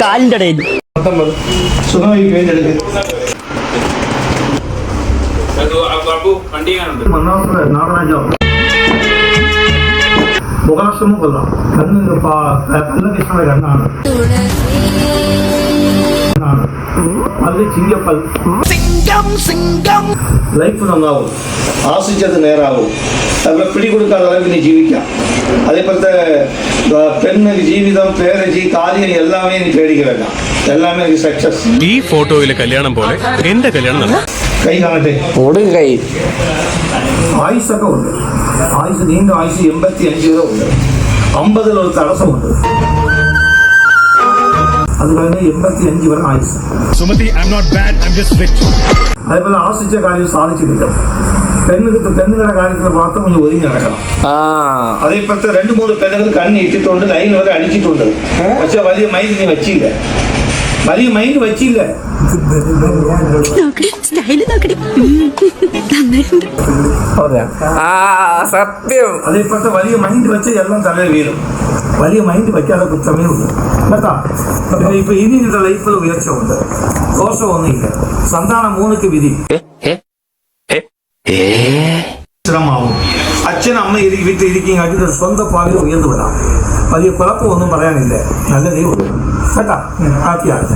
കാലിന്റെ ഇടയിൽ മുഖലക്ഷണം കൊള്ളാം. കണ്ണ് കണ്ണകൃഷ്ണന്റെ കണ്ണാണ്. അത് ചിങ്കപ്പൽ. ലൈഫ് നന്നാവും, ആസ്വദിച്ചത് നേരാവും, അതുപോലെ പിടികൊടുക്കാതെ அளவுக்கு ജീവിക്കാം. അതേപോലത്തെ പെണ്ണിന് ജീവിതം, പേരജി, കാര്യം എല്ലാമേ നീ പേടിക്ക വേണ്ട, എല്ലാമേ എനിക്ക് സക്സസ്. ഈ ഫോട്ടോയിലെ കല്യാണം പോലെ എന്റെ കല്യാണം കൈ കാണട്ടെ, കൈ ആയുസൊക്കെ ഉണ്ട്. ആയുസ് നീണ്ട ആയുസ് 85 വരെ ഉണ്ട്. 50 ഒരു തടസ്സമുണ്ട്. അത് കഴിഞ്ഞ് 85 വരെ ആയുസ്. അതേപോലെ ആശ്രയിച്ച കാര്യം സാധിച്ചിട്ടില്ല. പെണ്ണുങ്ങളുടെ കാര്യത്തിൽ മാത്രം ഒന്ന് ഒതുങ്ങി നടക്കണം. അതേപോലത്തെ 2-3 പെണ്ണുകൾ കണ്ണ് ഇട്ടിട്ടുണ്ട്, ലൈൻ വരെ അടിച്ചിട്ടുണ്ട്. പക്ഷെ വലിയ മൈൻഡ് നീ വെച്ചില്ല, വലിയ മൈൻഡ് വെച്ചില്ല. സത്യം. അതേപോലത്തെ വലിയ മൈൻഡ് വെച്ച് എല്ലാം തലയിൽ വീഴും. വലിയ മൈൻഡ് വയ്ക്കാതെ കുറ്റമേ ഉള്ളൂ കേട്ടാ. ഇപ്പൊ ഇനിയുള്ള ലൈഫിൽ ഉയർച്ച ഉണ്ട്, ദോഷമൊന്നുമില്ല. സന്താനം 3ക്ക് വിധി ശ്രമാവും. അച്ഛൻ അമ്മ വീട്ടിൽ ഇരിക്കുകയാണെങ്കിൽ സ്വന്തം പാവിൽ ഉയർന്നു വിടാം. വലിയ കുഴപ്പമൊന്നും പറയാനില്ല, നല്ലതേ ഉള്ളൂ കേട്ടാ. ഹാപ്പിയാണ്.